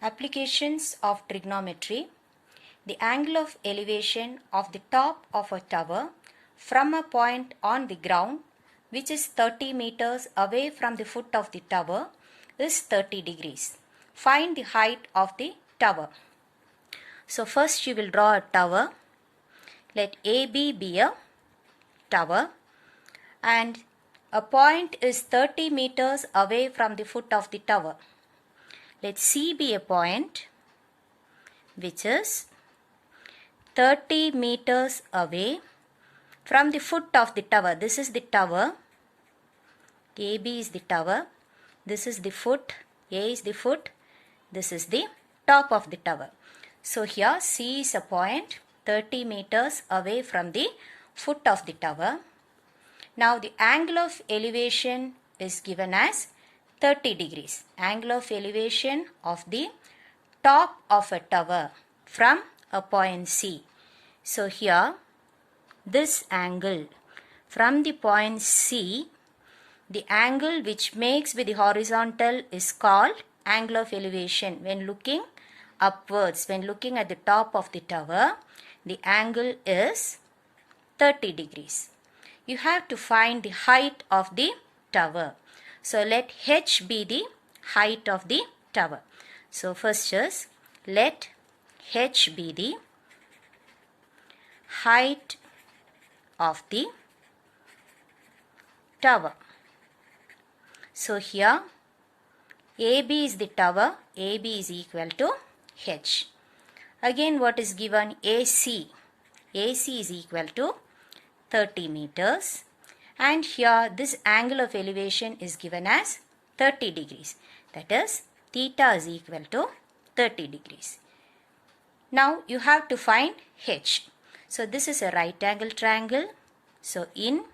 Applications of trigonometry. The angle of elevation of the top of a tower from a point on the ground which is 30 meters away from the foot of the tower is 30 degrees. Find the height of the tower. So first you will draw a tower. Let AB be a tower and a point is 30 meters away from the foot of the tower. Let C be a point which is 30 meters away from the foot of the tower. This is the tower. AB is the tower. This is the foot. A is the foot. This is the top of the tower. So here C is a point 30 meters away from the foot of the tower. Now the angle of elevation is given as 30 degrees. Angle of elevation of the top of a tower from a point C. So here this angle from the point C, the angle which makes with the horizontal is called angle of elevation. When looking upwards, when looking at the top of the tower, the angle is 30 degrees. You have to find the height of the tower. So let H be the height of the tower. So first is let H be the height of the tower. So here AB is the tower. AB is equal to H. Again what is given? AC. AC is equal to 30 meters. And here this angle of elevation is given as 30 degrees. That is theta is equal to 30 degrees. Now you have to find H. So this is a right angle triangle. So in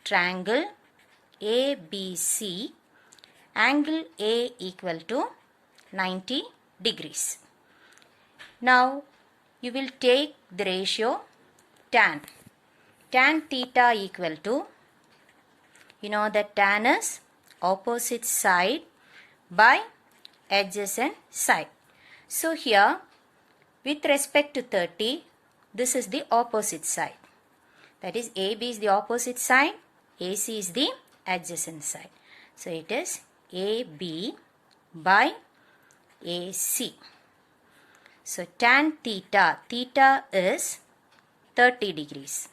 triangle ABC, angle A equal to 90 degrees. Now you will take the ratio tan. Tan theta equal to, you know that tan is opposite side by adjacent side. So here with respect to 30, this is the opposite side. That is AB is the opposite side, AC is the adjacent side. So it is AB by AC. So tan theta, theta is 30 degrees,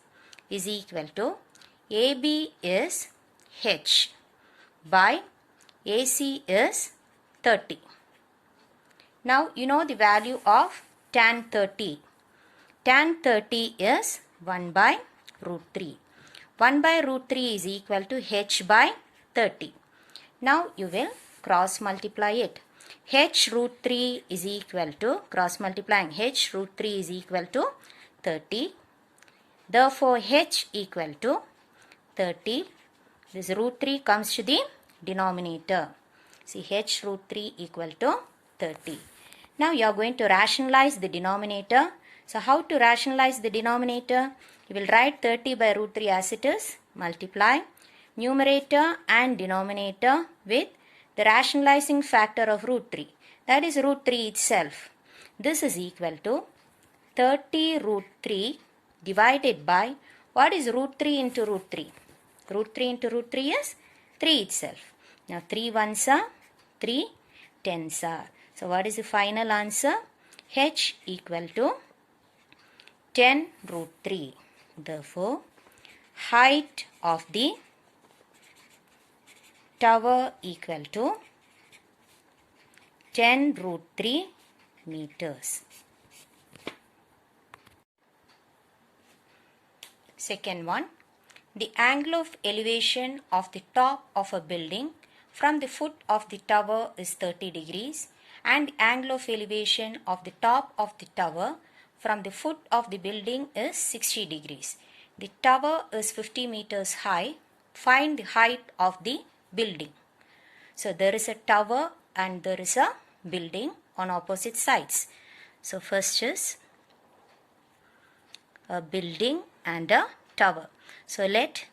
is equal to AB is H by AC is 30. Now you know the value of tan 30. Tan 30 is 1 by root 3. 1 by root 3 is equal to H by 30. Now you will cross multiply it. H root 3 is equal to, cross multiplying, H root 3 is equal to 30. Therefore H equal to 30. This root 3 comes to the denominator. See, H root 3 equal to 30. Now you are going to rationalize the denominator. So how to rationalize the denominator? You will write 30 by root 3 as it is. Multiply numerator and denominator with the rationalizing factor of root 3. That is root 3 itself. This is equal to 30 root 3 divided by, what is root 3 into root 3? Root 3 into root 3 is 3 itself. Now 3 ones are 3 tens are. So what is the final answer? H equal to 10 root 3. Therefore, height of the tower equal to 10 root 3 meters. Second one, the angle of elevation of the top of a building from the foot of the tower is 30 degrees and the angle of elevation of the top of the tower from the foot of the building is 60 degrees. The tower is 50 meters high. Find the height of the building. So there is a tower and there is a building on opposite sides. So first is a building and a tower. So let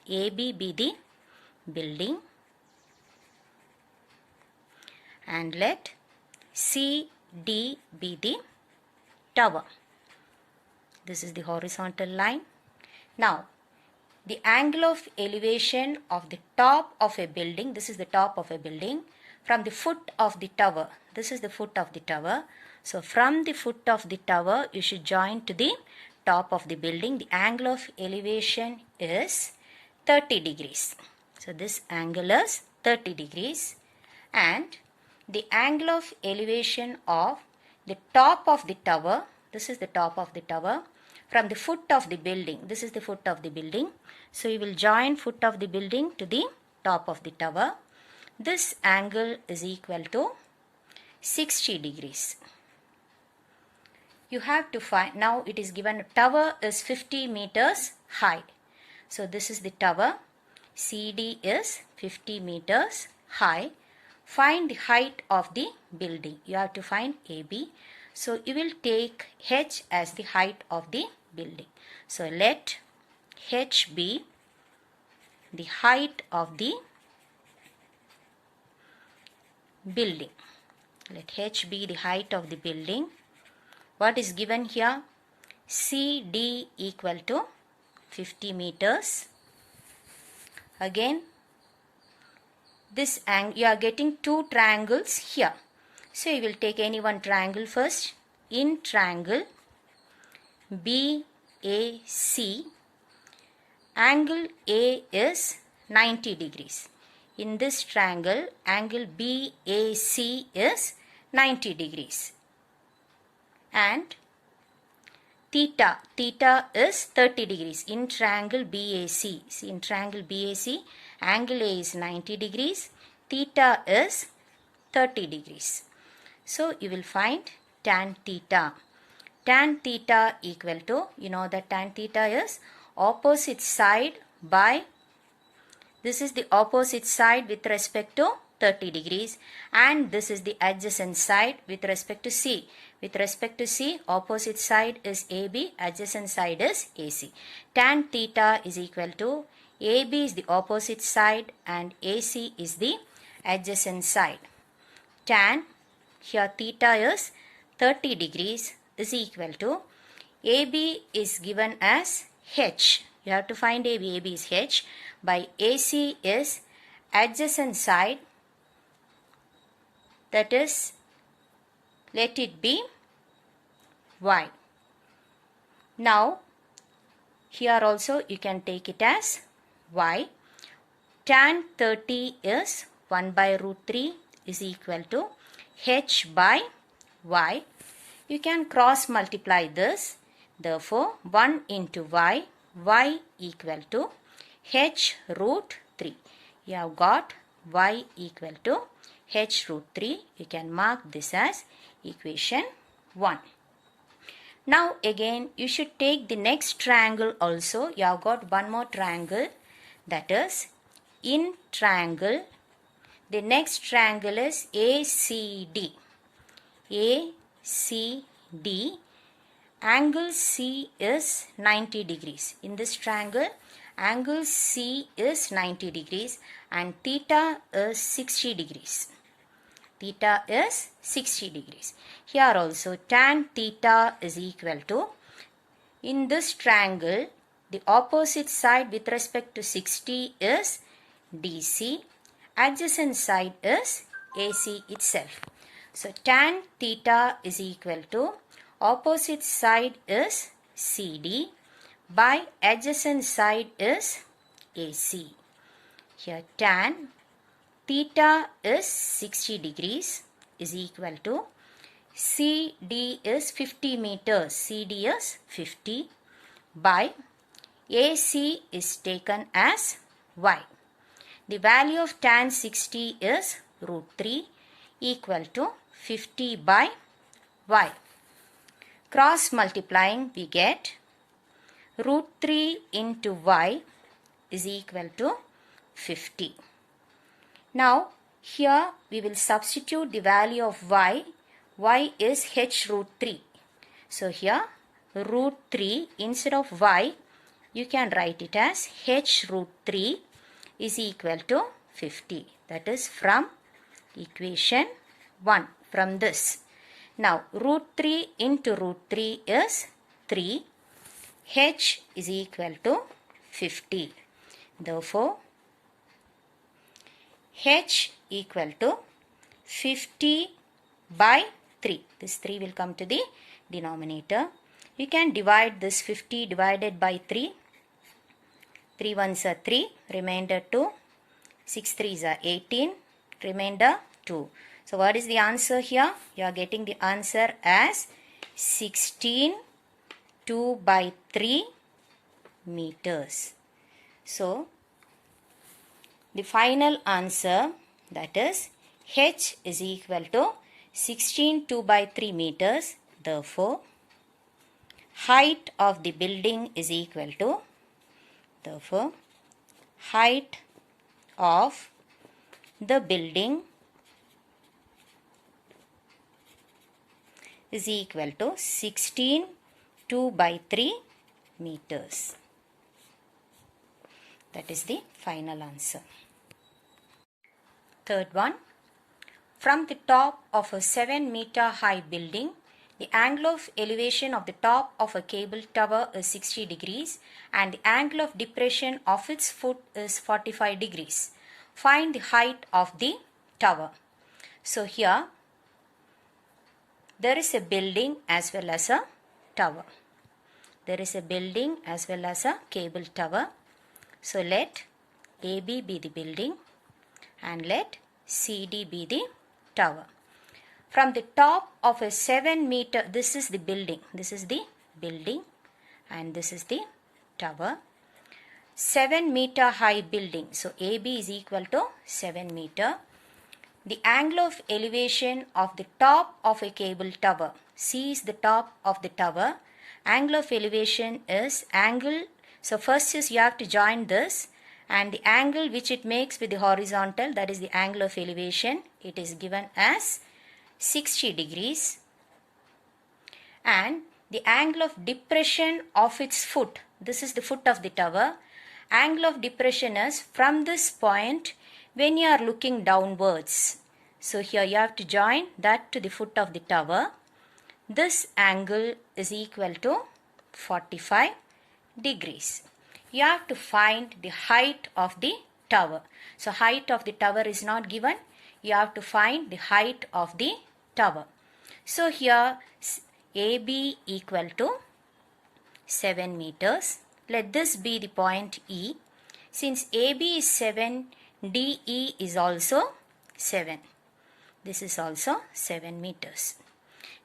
AB be the building and let CD be the tower. This is the horizontal line. Now, the angle of elevation of the top of a building, this is the top of a building, from the foot of the tower. This is the foot of the tower. So, from the foot of the tower, you should join to the top of the building. The angle of elevation is 30 degrees. So, this angle is 30 degrees. And the angle of elevation of the top of the tower, this is the top of the tower, from the foot of the building, this is the foot of the building. So, you will join foot of the building to the top of the tower. This angle is equal to 60 degrees. You have to find, now it is given tower is 50 meters high. So, this is the tower. CD is 50 meters high. Find the height of the building. You have to find AB. So, you will take H as the height of the building. So, let H be the height of the building. Let H be the height of the building. What is given here? CD equal to 50 meters. Again, this angle, you are getting two triangles here. So, you will take any one triangle first. In triangle BAC, angle A is 90 degrees. In this triangle, angle BAC is 90 degrees. And theta is 30 degrees. In triangle BAC, see, in triangle BAC, angle A is 90 degrees. Theta is 30 degrees. So, you will find tan theta. Tan theta equal to, you know that tan theta is opposite side by, this is the opposite side with respect to 30 degrees, and this is the adjacent side with respect to C. With respect to C, opposite side is AB, adjacent side is AC. Tan theta is equal to, AB is the opposite side and AC is the adjacent side. Tan, here theta is 30 degrees, is equal to, AB is given as H. You have to find AB. AB is H. By AC is adjacent side, that is, let it be Y. Now, here also you can take it as Y. Tan 30 is 1 by root 3 is equal to H by Y. You can cross multiply this. Therefore, 1 into Y, Y equal to H root 3. You have got Y equal to H root 3. You can mark this as equation 1. Now again you should take the next triangle also. You have got one more triangle, that is, in triangle, the next triangle is ACD. ACD, angle C is 90 degrees. In this triangle, angle C is 90 degrees and theta is 60 degrees. Theta is 60 degrees. Here also tan theta is equal to, in this triangle, the opposite side with respect to 60 is DC, adjacent side is AC itself. So, tan theta is equal to, opposite side is CD by adjacent side is AC. Here tan theta is 60 degrees is equal to, CD is 50 meters, CD is 50 by AC is taken as Y. The value of tan 60 is root 3 equal to 50 by Y. Cross multiplying we get root 3 into Y is equal to 50. Now here we will substitute the value of Y. Y is H root 3. So here root 3 instead of Y you can write it as H root 3 is equal to 50. That is from equation 1. from this. Now root 3 into root 3 is 3. H is equal to 50. Therefore, H equal to 50 by 3. This 3 will come to the denominator. You can divide this 50 divided by 3. 3 ones are 3, remainder 2. 6 3s are 18, remainder 2. So what is the answer here? You are getting the answer as 16 2 by 3 meters. So the final answer, that is H is equal to 16 2 by 3 meters. Therefore, height of the building is equal to, height of the building is equal to 16 2 by 3 meters. That is the final answer. Third one. From the top of a 7-meter high building, the angle of elevation of the top of a cable tower is 60 degrees and the angle of depression of its foot is 45 degrees. Find the height of the tower. So here there is a building as well as a tower. There is a building as well as a cable tower. So let AB be the building and let CD be the tower. From the top of a 7-meter, this is the building and this is the tower. 7-meter high building. So AB is equal to 7 meter. The angle of elevation of the top of a cable tower. C is the top of the tower. Angle of elevation is angle. So first is you have to join this and the angle which it makes with the horizontal, that is the angle of elevation. It is given as 60 degrees. And the angle of depression of its foot. This is the foot of the tower. Angle of depression is from this point when you are looking downwards. So here you have to join that to the foot of the tower. This angle is equal to 45 degrees. You have to find the height of the tower. So height of the tower is not given. You have to find the height of the tower. So here AB equal to 7 meters. Let this be the point E. Since AB is 7, DE is also 7. This is also 7 meters.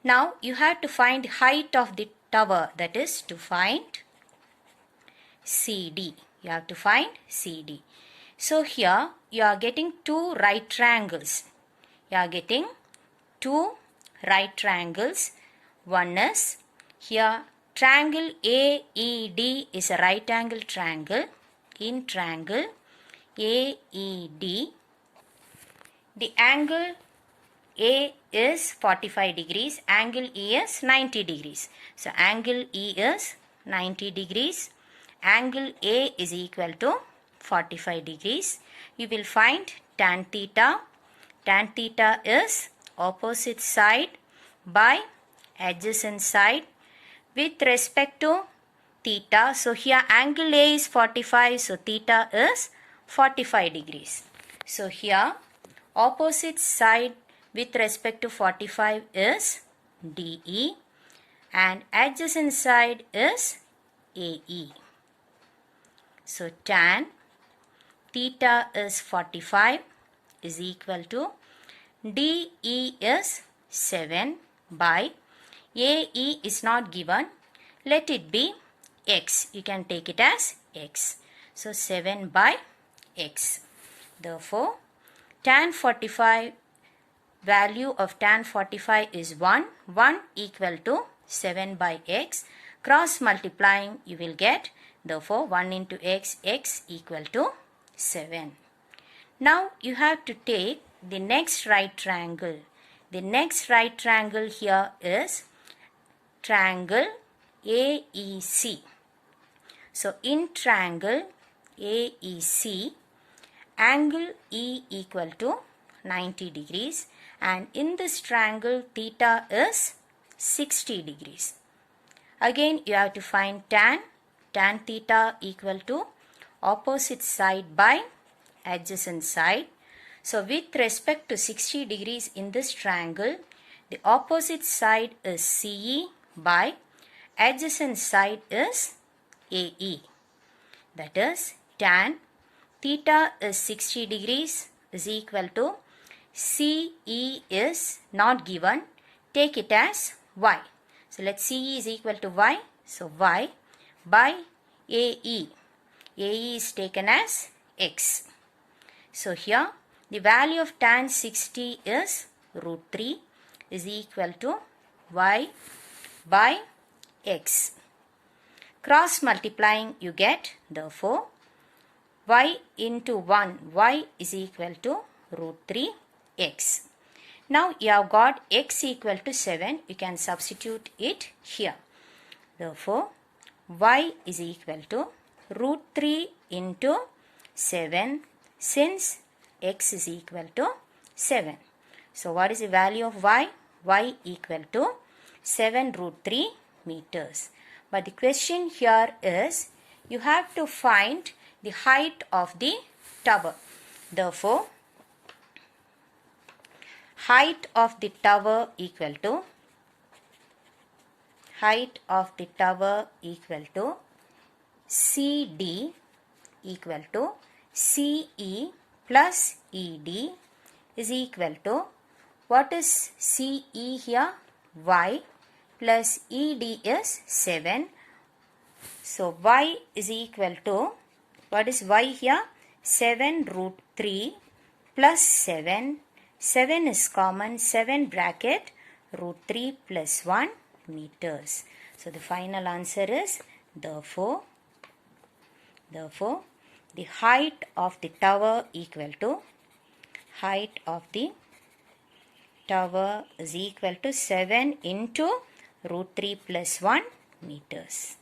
Now you have to find height of the tower, that is to find CD. You have to find CD. So here you are getting two right triangles. You are getting two right triangles. One is here triangle AED is a right angle triangle. In triangle AED, the angle A is 45 degrees, angle E is 90 degrees. So angle E is 90 degrees, angle A is equal to 45 degrees. You will find tan theta. Tan theta is opposite side by adjacent side with respect to theta. So here angle A is 45, so theta is 45 degrees. So here opposite side with respect to 45 is DE and adjacent side is AE. So tan theta is 45 is equal to DE is 7 by AE is not given. Let it be X. You can take it as X. So 7 by X. Therefore, tan 45, value of tan 45 is 1. 1 equal to 7 by X. Cross multiplying you will get. Therefore, 1 into X, X equal to 7. Now you have to take the next right triangle. The next right triangle here is triangle AEC. So in triangle AEC, angle E equal to 90 degrees, and in this triangle theta is 60 degrees. Again you have to find tan theta equal to opposite side by adjacent side. So with respect to 60 degrees in this triangle, the opposite side is CE by adjacent side is AE. That is tan theta is 60 degrees is equal to CE is not given. Take it as Y. So let CE is equal to Y. So Y by AE. AE is taken as X. So here the value of tan 60 is root 3 is equal to Y by X. Cross multiplying you get, therefore Y into 1, Y is equal to root 3 X. Now you have got X equal to 7, you can substitute it here. Therefore Y is equal to root 3 into 7, since X is equal to 7. So what is the value of Y? Y equal to 7 root 3 meters. But the question here is, you have to find the height of the tower. Therefore, height of the tower equal to CD equal to CE plus ED is equal to, what is CE here? Y plus ED is 7. So Y is equal to, what is Y here? 7 root 3 plus 7. 7 is common, 7 bracket root 3 plus 1 meters. So the final answer is, therefore the height of the tower equal to, height of the tower is equal to 7 into root 3 plus 1 meters.